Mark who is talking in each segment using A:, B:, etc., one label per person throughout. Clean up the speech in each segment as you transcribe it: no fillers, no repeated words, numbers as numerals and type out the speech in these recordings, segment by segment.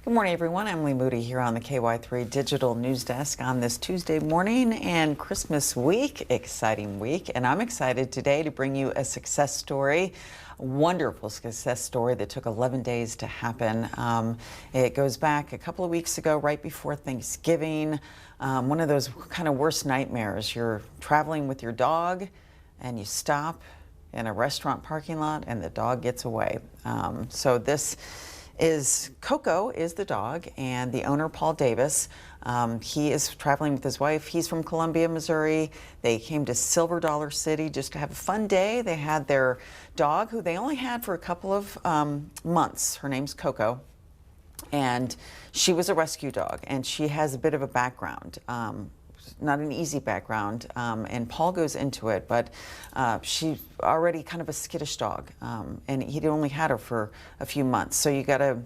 A: Good morning, everyone. Emily Moody here on the KY3 Digital News Desk on this Tuesday morning and Christmas week, exciting week. And I'm excited today to bring you a success story, a wonderful success story that took 11 days to happen. It goes back a couple of weeks ago, right before Thanksgiving. One of those kind of worst nightmares. You're traveling with your dog and you stop in a restaurant parking lot and the dog gets away. So this is Coco is the dog, and the owner, Paul Davis. He is traveling with his wife. He's from Columbia, Missouri. They came to Silver Dollar City just to have a fun day. They had their dog, who they only had for a couple of months. Her name's Coco, and she was a rescue dog, and she has a bit of a background. Not an easy background, and Paul goes into it, but she's already kind of a skittish dog, and he'd only had her for a few months. So you got to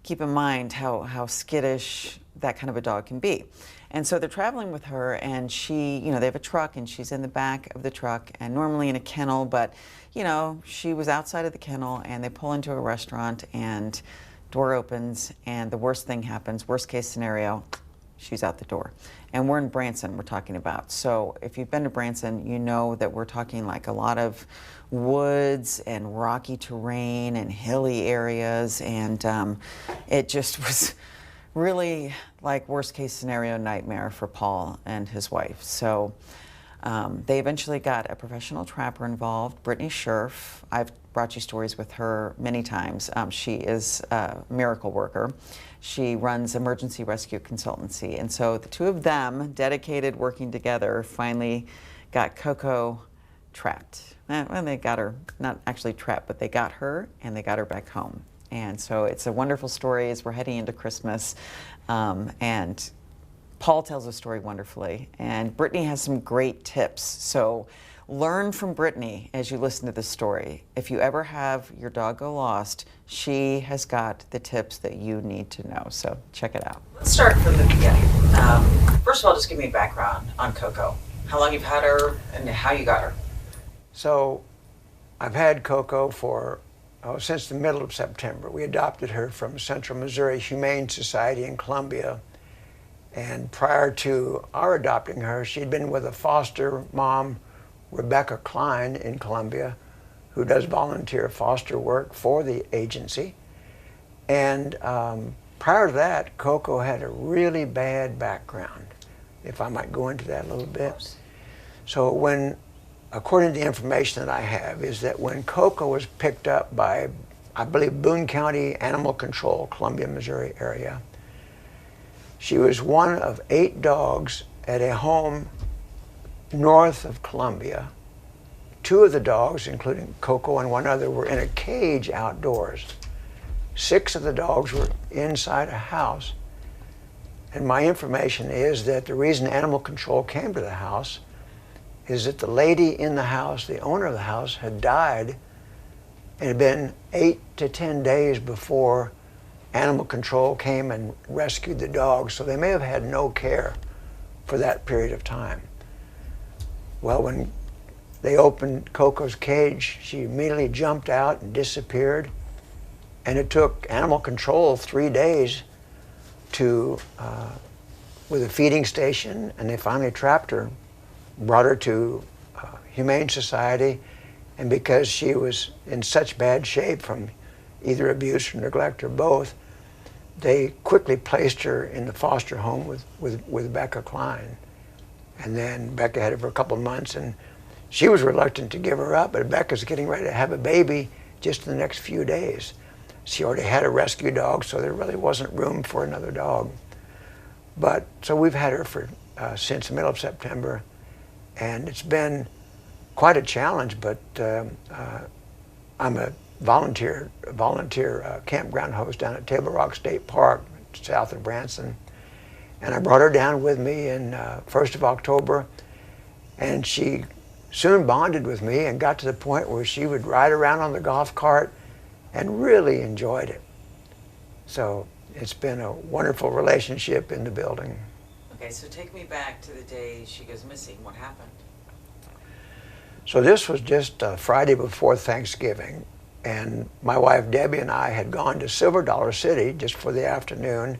A: keep in mind how skittish that kind of a dog can be. And so they're traveling with her, and they have a truck, and she's in the back of the truck, and normally in a kennel, but she was outside of the kennel, and they pull into a restaurant, and door opens, and the worst thing happens. Worst case scenario, she's out the door. And we're in Branson, we're talking about. So if you've been to Branson, you know that we're talking like a lot of woods and rocky terrain and hilly areas. And it just was really like worst case scenario nightmare for Paul and his wife. So they eventually got a professional trapper involved, Brittany Scherf. I've brought you stories with her many times. She is a miracle worker. She runs emergency rescue consultancy. And so the two of them, dedicated, working together, finally got Coco trapped. Well, they got her, not actually trapped, but they got her and they got her back home. And so it's a wonderful story as we're heading into Christmas. And Paul tells the story wonderfully. And Brittany has some great tips. So learn from Brittany as you listen to this story. If you ever have your dog go lost, she has got the tips that you need to know. So check it out. Let's start from the beginning. First of all, just give me a background on Coco. How long you've had her and how you got her.
B: So I've had Coco since the middle of September. We adopted her from Central Missouri Humane Society in Columbia. And prior to our adopting her, she'd been with a foster mom, Rebecca Klein, in Columbia, who does volunteer foster work for the agency. And prior to that, Coco had a really bad background, if I might go into that a little bit. So according to the information that I have, is that when Coco was picked up by, I believe, Boone County Animal Control, Columbia, Missouri area, she was one of 8 dogs at a home north of Columbia. 2 of the dogs, including Coco and one other, were in a cage outdoors. 6 of the dogs were inside a house. And my information is that the reason Animal Control came to the house is that the lady in the house, the owner of the house, had died. It had been 8 to 10 days before Animal Control came and rescued the dogs, so they may have had no care for that period of time. Well, when they opened Coco's cage, she immediately jumped out and disappeared. And it took Animal Control 3 days with a feeding station, and they finally trapped her, brought her to Humane Society, and because she was in such bad shape from either abuse or neglect or both, they quickly placed her in the foster home with Becca Klein. And then Becca had her for a couple of months, and she was reluctant to give her up, but Becca's getting ready to have a baby just in the next few days. She already had a rescue dog, so there really wasn't room for another dog. But so we've had her since the middle of September, and it's been quite a challenge, but I'm a volunteer campground host down at Table Rock State Park, south of Branson. And I brought her down with me in 1st of October, and she soon bonded with me and got to the point where she would ride around on the golf cart and really enjoyed it. So it's been a wonderful relationship in the building.
A: Okay, so take me back to the day she goes missing. What happened?
B: So this was just Friday before Thanksgiving. And my wife Debbie and I had gone to Silver Dollar City just for the afternoon